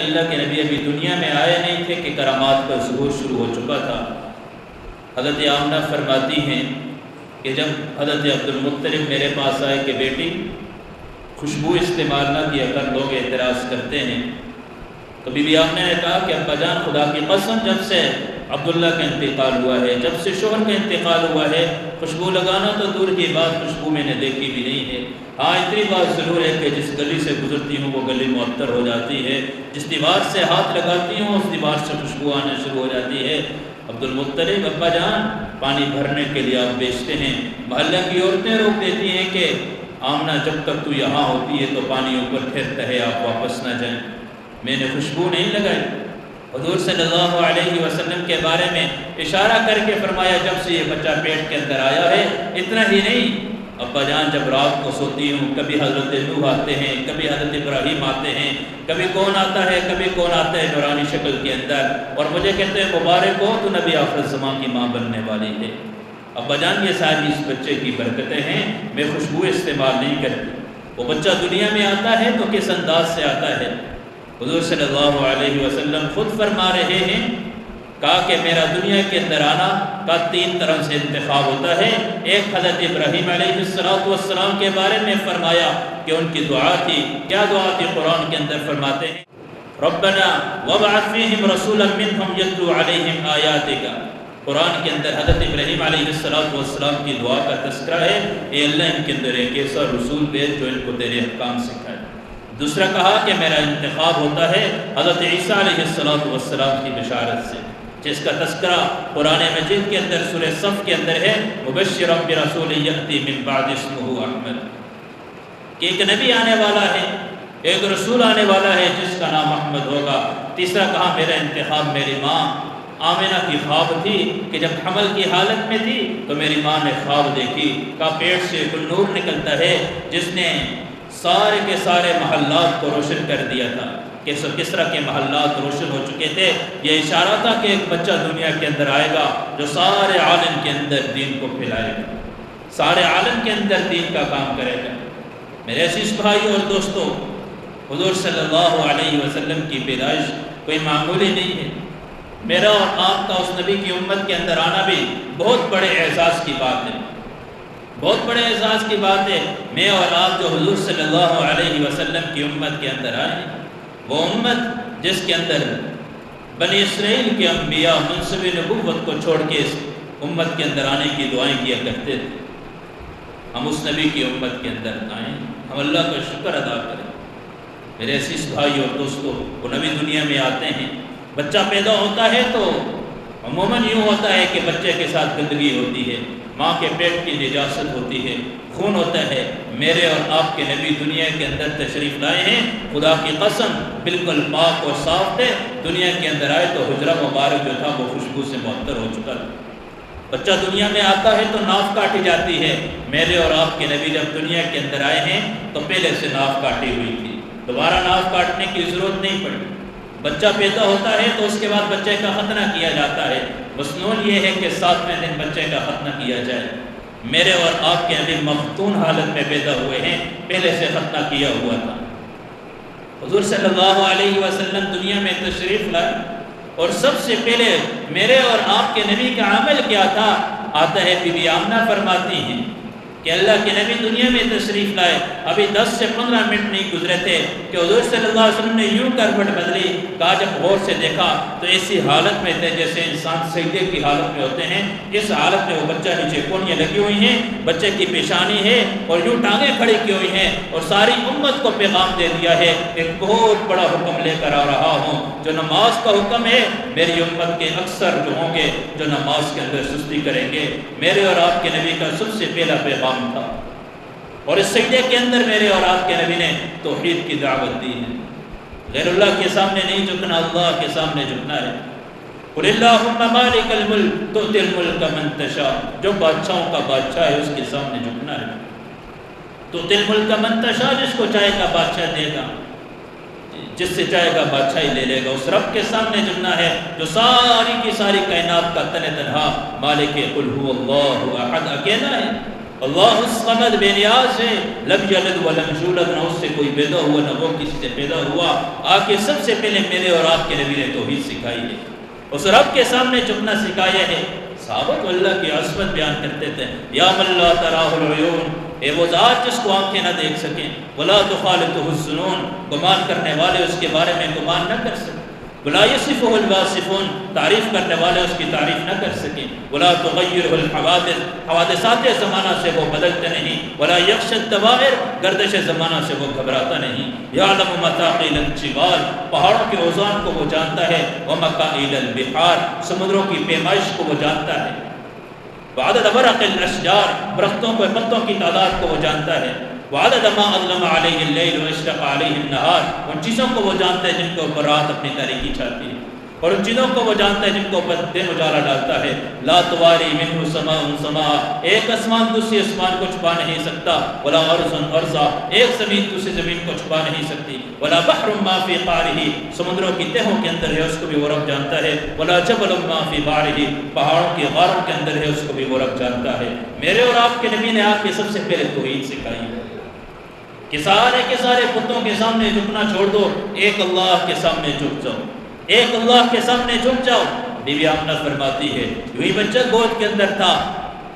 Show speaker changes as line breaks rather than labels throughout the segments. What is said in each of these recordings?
اللہ کے نبی ابھی دنیا میں آئے نہیں تھے کہ کرامات کا ظہور شروع ہو چکا تھا۔ حضرت آمنہ فرماتی ہیں کہ جب حضرت عبد المطلب میرے پاس آئے کہ بیٹی خوشبو استعمال نہ کیا کر، لوگ اعتراض کرتے ہیں، تو بی بی آمنہ نے کہا کہ ابا جان خدا کی قسم جب سے عبداللہ کا انتقال ہوا ہے، جب سے شوہر کا انتقال ہوا ہے، خوشبو لگانا تو دور کی بات خوشبو میں نے دیکھی بھی نہیں ہے۔ ہاں اتنی بات ضرور ہے کہ جس گلی سے گزرتی ہوں وہ گلی معطر ہو جاتی ہے، جس دیوار سے ہاتھ لگاتی ہوں اس دیوار سے خوشبو آنا شروع ہو جاتی ہے۔ عبد المطلب ابا جان پانی بھرنے کے لیے آپ بیچتے ہیں، محلہ کی عورتیں روک دیتی ہیں کہ آمنہ جب تک تو یہاں ہوتی ہے تو پانی اوپر پھرتا ہے، آپ واپس نہ جائیں۔ میں نے خوشبو نہیں لگائی۔ حضور صلی اللہ علیہ وسلم کے بارے میں اشارہ کر کے فرمایا جب سے یہ بچہ پیٹ کے اندر آیا ہے، اتنا ہی نہیں ابا جان جب رات کو سوتی ہوں کبھی حضرت نوح آتے ہیں، کبھی حضرت ابراہیم آتے ہیں، کبھی کون آتا ہے کبھی کون آتا ہے نورانی شکل کے اندر، اور مجھے کہتے ہیں مبارک ہو تو نبی آخر الزمان کی ماں بننے والی ہے۔ ابا جان یہ ساری اس بچے کی برکتیں ہیں، میں خوشبو استعمال نہیں کرتی۔ وہ بچہ دنیا میں آتا ہے تو کس انداز سے آتا ہے؟ حضور صلی اللہ علیہ وسلم خود فرما رہے ہیں، کہا کہ میرا دنیا کے اندر آنا کا 3 طرح سے انتخاب ہوتا ہے۔ ایک حضرت ابراہیم علیہ السلام کے بارے میں فرمایا کہ ان کی دعا تھی، کیا دعا تھی؟ قرآن کے اندر فرماتے ہیں ربنا وابعث فیہم رسولا منہم یتلو علیہم آیاتک۔ قرآن کے اندر حضرت ابراہیم علیہ السلام کی دعا کا تذکرہ ہے، اے اللہ ان کے اندر ایک ایسا رسول بھیج جو ان کو تیرے احکام سکھائے۔ دوسرا کہا کہ میرا انتخاب ہوتا ہے حضرت عیسیٰ علیہ السلام کی بشارت سے، جس کا تذکرہ قرآن مجید کے اندر سورہ صف کے اندر ہے، مبشرا برسول یأتی من بعد اسمہ احمد، کہ ایک نبی آنے والا ہے، ایک رسول آنے والا ہے جس کا نام احمد ہوگا۔ تیسرا کہا میرا انتخاب میری ماں آمنہ کی خواب تھی کہ جب حمل کی حالت میں تھی تو میری ماں نے خواب دیکھی، کا پیٹ سے ایک نور نکلتا ہے جس نے سارے کے سارے محلات کو روشن کر دیا تھا، کہ کسرا کے محلات روشن ہو چکے تھے۔ یہ اشارہ تھا کہ ایک بچہ دنیا کے اندر آئے گا جو سارے عالم کے اندر دین کو پھیلائے گا، سارے عالم کے اندر دین کا کام کرے گا۔ میرے عزیز بھائیو اور دوستو، حضور صلی اللہ علیہ وسلم کی پیدائش کوئی معمولی نہیں ہے۔ میرا اور آپ کا اس نبی کی امت کے اندر آنا بھی بہت بڑے اعزاز کی بات ہے، بہت بڑے اعزاز کی بات ہے۔ میں اور آپ جو حضور صلی اللہ علیہ وسلم کی امت کے اندر آئے ہیں، وہ امت جس کے اندر بنی اسرائیل کے انبیاء منصب نبوت کو چھوڑ کے اس امت کے اندر آنے کی دعائیں کیا کرتے تھے، ہم اس نبی کی امت کے اندر آئیں، ہم اللہ کا شکر ادا کریں۔ میرے عزیز بھائی اور دوستو، وہ نبی دنیا میں آتے ہیں، بچہ پیدا ہوتا ہے تو عموماً یوں ہوتا ہے کہ بچے کے ساتھ گندگی ہوتی ہے، ماں کے پیٹ کی نجاست ہوتی ہے، خون ہوتا ہے۔ میرے اور آپ کے نبی دنیا کے اندر تشریف لائے ہیں، خدا کی قسم بالکل پاک اور صاف تھے، دنیا کے اندر آئے تو حجرہ مبارک جو تھا وہ خوشبو سے معطر ہو چکا تھا۔ بچہ دنیا میں آتا ہے تو ناف کاٹی جاتی ہے، میرے اور آپ کے نبی جب دنیا کے اندر آئے ہیں تو پہلے سے ناف کاٹی ہوئی تھی، دوبارہ ناف کاٹنے کی ضرورت نہیں پڑی۔ بچہ پیدا ہوتا ہے تو اس کے بعد بچے کا ختنہ کیا جاتا ہے، مسنون یہ ہے کہ 7ویں دن بچے کا ختنہ کیا جائے۔ میرے اور آپ کے نبی مفتون حالت میں پیدا ہوئے ہیں، پہلے سے ختنہ کیا ہوا تھا۔ حضور صلی اللہ علیہ وسلم دنیا میں تشریف لائے اور سب سے پہلے میرے اور آپ کے نبی کا عمل کیا تھا؟ آتا ہے بی بی آمنہ فرماتی ہیں کہ اللہ کے نبی دنیا میں تشریف لائے، ابھی 10 سے 15 منٹ نہیں گزرے تھے کہ حضور صلی اللہ علیہ وسلم نے یوں کروٹ بدلی، کہا جب غور سے دیکھا تو ایسی حالت میں تھے جیسے انسان سجدے کی حالت میں ہوتے ہیں، اس حالت میں وہ بچہ نیچے کونیاں لگی ہوئی ہیں، بچے کی پیشانی ہے اور یوں ٹانگیں کھڑی کی ہوئی ہیں، اور ساری امت کو پیغام دے دیا ہے ایک بہت بڑا حکم لے کر آ رہا ہوں، جو نماز کا حکم ہے۔ میری امت کے اکثر جو ہوں گے جو نماز کے اندر سستی کریں گے، میرے اور آپ کے نبی کا سب سے پہلا پیغام تھا، اور اس سجدے کے اندر میرے اور آپ کے نبی نے توحید کی دعوت دی ہے، غیر اللہ کے سامنے نہیں جھکنا، اللہ کے سامنے جھکنا ہے۔ قل اللہم مالک الملک تؤتی الملک من تشاء، جو بادشاہوں کا بادشاہ ہے اس کے سامنے جھکنا ہے۔ تؤتی الملک من تشاء، جس کو چاہے گا بادشاہ دے گا، جس سے چاہے گا بادشاہی لے لے گا، اس رب کے سامنے جھکنا ہے جو ساری کی ساری کائنات کا تن تنہا مالک قل هو اللہ احد اکیلا ہے۔ اللہ الصمد بے نیاز ہے، لم یلد ولم یولد، نہ اس سے کوئی پیدا ہوا نہ وہ کسی سے پیدا ہوا۔ آ کے سب سے پہلے میرے اور آپ کے نبی نے توحید سکھائی ہے، اس رب کے سامنے جھکنا سکھایا ہے۔ صحابہ تو اللہ کی عظمت بیان کرتے تھے، یا من لا تراہ العیون، اے وہ ذات جس کو آنکھیں نہ دیکھ سکیں، ولا تخالطہ الظنون، گمان کرنے والے اس کے بارے میں گمان نہ کر سکیں، ولا یصفہ الواصفون، تعریف کرنے والے اس کی تعریف نہ کر سکیں، ولا تغیرہ الحوادث، حوادثات زمانہ سے وہ بدلتے نہیں، ولا یخشى الدوائر، گردش زمانہ سے وہ گھبراتا نہیں، یعلم متاقیل الجبال، پہاڑوں کے اوزان کو وہ جانتا ہے، ومکائل البحار، سمندروں کی پیمائش کو وہ جانتا ہے، وعدد ورق الاشجار، درختوں کو پتوں کی تعداد کو وہ جانتا ہے، وعدد ما اظلم علیہ اللیل واشرق علیہ النہار، ان چیزوں کو وہ جانتا ہے جن کے اوپر رات اپنی تاریکی چھاتی ہے، اور ان چیزوں کو وہ جانتا ہے جن کے اوپر دن اجالا ڈالتا ہے۔ لا تواری منہ سماء سماء، ایک آسمان دوسری آسمان کو چھپا نہیں سکتا، ولا ارض ارضا، ایک زمین دوسری زمین کو چھپا نہیں سکتی، ولا بحر ما فی قعرہ، سمندروں کی تہوں کے اندر ہے اس کو بھی وہ رب جانتا ہے، ولا جبل ما فی بحرہ، پہاڑوں کی غاروں کے اندر ہے اس کو بھی وہ رب جانتا ہے۔ میرے اور آپ کے نبی نے آپ کے سب سے پہلے توحید سکھائی ہے کہ سارے بتوں کے سامنے جھکنا چھوڑ دو، ایک اللہ کے سامنے جھک جاؤ، ایک اللہ کے سامنے جھک جاؤ۔ بی بی آمنہ فرماتی ہے یوں ہی بچہ گود کے اندر تھا،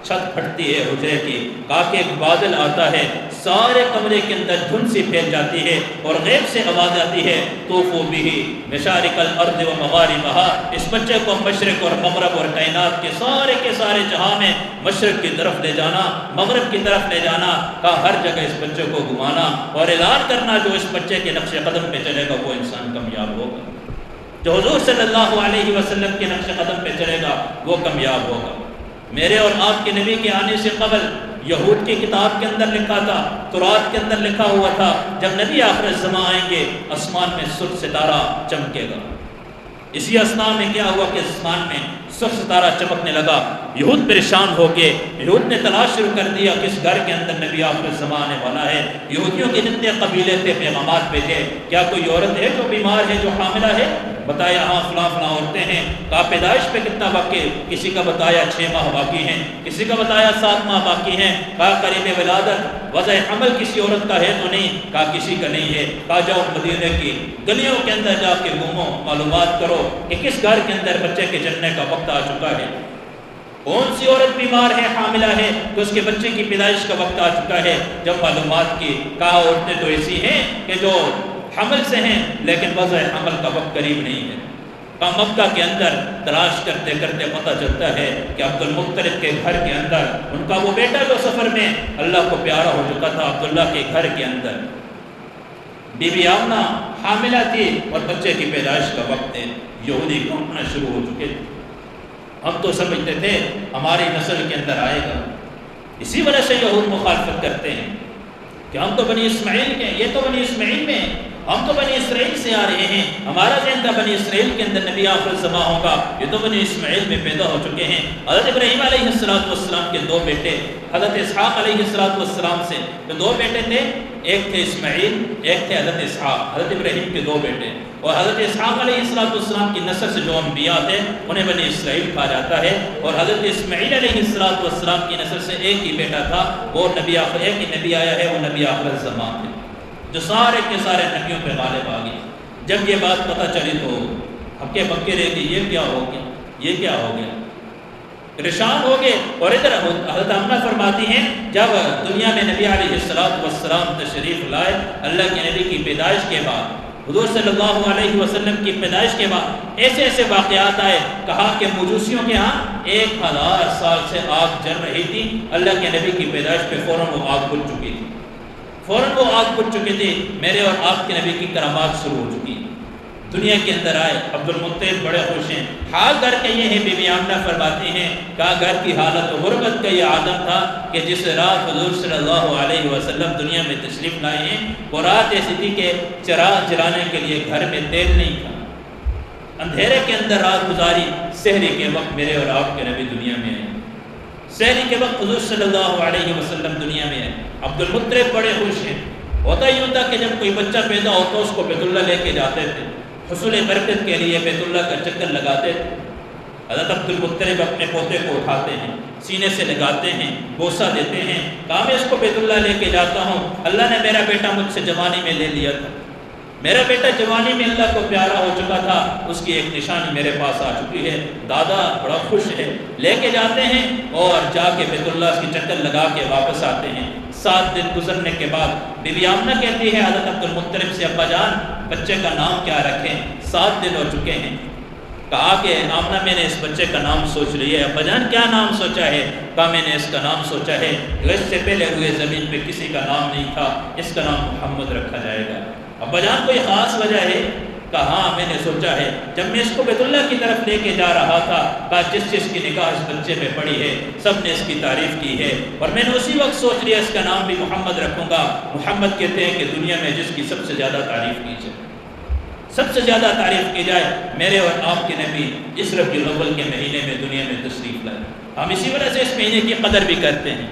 چھت پھٹتی ہے حجرے کی، کاکے ایک بادل آتا ہے، سارے کمرے کے اندر دھند سی پھیل جاتی ہے اور غیب سے آواز آتی ہے طوفوا بہ مشارق الارض و مغاربہا، اس بچے کو مشرق اور مغرب اور کائنات کے سارے جہاں میں مشرق کی طرف لے جانا، مغرب کی طرف لے جانا، کہا ہر جگہ اس بچے کو گھمانا اور اعلان کرنا جو اس بچے کے نقش قدم پہ چلے گا وہ انسان کامیاب ہوگا، جو حضور صلی اللہ علیہ وسلم کے نقش قدم پہ چلے گا وہ کامیاب ہوگا۔ میرے اور آپ کے نبی کے آنے سے قبل یہود کی کتاب کے اندر لکھا تھا، تورات کے اندر لکھا ہوا تھا، جب نبی آخر الزمان آئیں گے آسمان میں سرخ ستارہ چمکے گا۔ اسی اسنا میں کیا ہوا کہ آسمان میں سرخ ستارہ چمکنے لگا، یہود پریشان ہو کے یہود نے تلاش شروع کر دیا کس گھر کے اندر نبی آخر الزمان آنے والا ہے۔ یہودیوں کے جتنے قبیلے تھے پیغامات بھیجے، کیا کوئی عورت ہے جو بیمار ہے، جو حاملہ ہے؟ بتایا ہاں فلاں عورتیں ہیں۔ کہا پیدائش پہ کتنا باقی؟ کسی کا بتایا 6 ماہ باقی ہیں، کسی کا بتایا 7 ماہ باقی ہیں۔ کہا قریب ولادت وضع حمل کسی عورت کا ہے تو نہیں؟ کہا کسی کا نہیں ہے۔ کہا جاؤ مدینے کی گلیوں کے اندر جا کے گھومو، معلومات کرو کہ کس گھر کے اندر بچے کے جننے کا وقت آ چکا ہے، کون سی عورت بیمار ہے، حاملہ ہے تو اس کے بچے کی پیدائش کا وقت آ چکا ہے۔ جب معلومات کی، کہا عورتیں تو ایسی ہیں کہ جو حمل سے ہیں لیکن وضع حمل کا وقت قریب نہیں ہے۔ مکہ کے اندر تلاش کرتے کرتے پتہ چلتا ہے کہ عبد المطلب کے گھر کے اندر ان کا وہ بیٹا جو سفر میں اللہ کو پیارا ہو چکا تھا، عبداللہ کے گھر کے اندر بی بی آمنہ حاملہ تھی اور بچے کی پیدائش کا وقت ہے۔ یہودی گھومنا شروع ہو چکے تھے۔ ہم تو سمجھتے تھے ہماری نسل کے اندر آئے گا، اسی وجہ سے یہود مخالفت کرتے ہیں کہ ہم تو بنی اسماعیل کے ہیں، یہ تو بنی اسماعیل میں ہیں، ہم تو بنی اسرائیل سے آ رہے ہیں، ہمارا ذہن تھا بنی اسرائیل کے اندر نبی آخر الزمان ہوگا، یہ تو بنی اسماعیل میں پیدا ہو چکے ہیں۔ حضرت ابراہیم علیہ السلام کے 2 بیٹے، حضرت اسحاق علیہ السلام سے جو 2 بیٹے تھے، ایک تھے اسماعیل، ایک تھے حضرت اسحاق، حضرت ابراہیم کے 2 بیٹے، اور حضرت اسحاق علیہ السلام کی نسل سے جو انبیاء تھے انہیں بنی اسرائیل کہا جاتا ہے، اور حضرت اسماعیل علیہ السلام کی نسل سے ایک ہی بیٹا تھا، وہ ایک ہی نبی آیا ہے، وہ نبی آخر الزمان ہے جو سارے کے سارے نبیوں پہ غالب آ گئے۔ جب یہ بات پتہ چلی تو ہکے بکے رہ گئے، یہ کیا ہو گیا، یہ کیا ہو گیا، پریشان ہو گئے۔ اور ادھر حضرت آمنہ فرماتی ہیں جب دنیا میں نبی علیہ السلام تشریف لائے، اللہ کے نبی کی پیدائش کے بعد، حضور صلی اللہ علیہ وسلم کی پیدائش کے بعد ایسے واقعات آئے، کہا کہ مجوسیوں کے ہاں 1000 سال سے آگ جل رہی تھی، اللہ کے نبی کی پیدائش پہ فوراً وہ آگ بجھ چکی تھی، فوراً وہ آگ بجھ چکی تھی۔ میرے اور آپ کے نبی کی کرامات شروع ہو چکی، دنیا کے اندر آئے، عبد المطلب بڑے خوش ہیں۔ حال گھر کا یہ ہے، بی بی آمنہ فرماتی ہیں کہا گھر کی حالت غربت کا یہ عادت تھا کہ جس رات حضور صلی اللہ علیہ وسلم دنیا میں تشریف لائے ہیں وہ رات ایسی تھی کہ چراغ جلانے کے لیے گھر میں تیل نہیں تھا، اندھیرے کے اندر رات گزاری۔ سحری کے وقت میرے اور آپ کے نبی دنیا میں آئے، سحری کے وقت حضور صلی اللہ علیہ وسلم دنیا میں آئے۔ عبد المطلب بڑے خوش ہیں۔ ہوتا یوں تھا کہ جب کوئی بچہ پیدا ہوتا اس کو بیت اللہ لے کے جاتے تھے، حصول برکت کے لیے بیت اللہ کا چکر لگاتے تھے۔ حضرت عبد المطلب اپنے پوتے کو اٹھاتے ہیں، سینے سے لگاتے ہیں، بوسہ دیتے ہیں، کہا میں اس کو بیت اللہ لے کے جاتا ہوں، اللہ نے میرا بیٹا مجھ سے جوانی میں لے لیا تھا، میرا بیٹا جوانی میں اللہ کو پیارا ہو چکا تھا، اس کی ایک نشانی میرے پاس آ چکی ہے، دادا بڑا خوش ہے، لے کے جاتے ہیں اور جا کے بیت اللہ کی چکر لگا کے واپس آتے ہیں۔ 7 دن گزرنے کے بعد بی بی آمنہ کہتی ہے حضرت عبد المطلب سے، ابا جان بچے کا نام کیا رکھیں؟ 7 دن ہو چکے ہیں۔ کہا کہ آمنہ میں نے اس بچے کا نام سوچ لیا ہے۔ ابا جان کیا نام سوچا ہے؟ کہا میں نے اس کا نام سوچا ہے اس سے پہلے ہوئے زمین پہ کسی کا نام نہیں تھا، اس کا نام محمد رکھا جائے گا۔ ابا جان کوئی خاص وجہ ہے؟ کہا ہاں میں نے سوچا ہے جب میں اس کو بیت اللہ کی طرف لے کے جا رہا تھا، کہا جس جس کی نگاہ اس بچے پہ پڑی ہے سب نے اس کی تعریف کی ہے، اور میں نے اسی وقت سوچ لیا اس کا نام بھی محمد رکھوں گا۔ محمد کہتے ہیں کہ دنیا میں جس کی سب سے زیادہ تعریف کی جائے، سب سے زیادہ تعریف کی جائے، میرے اور آپ کے نبی اس ربیع الاول کے مہینے میں دنیا میں تشریف لائے۔ ہم اسی وجہ سے اس مہینے کی قدر بھی کرتے ہیں۔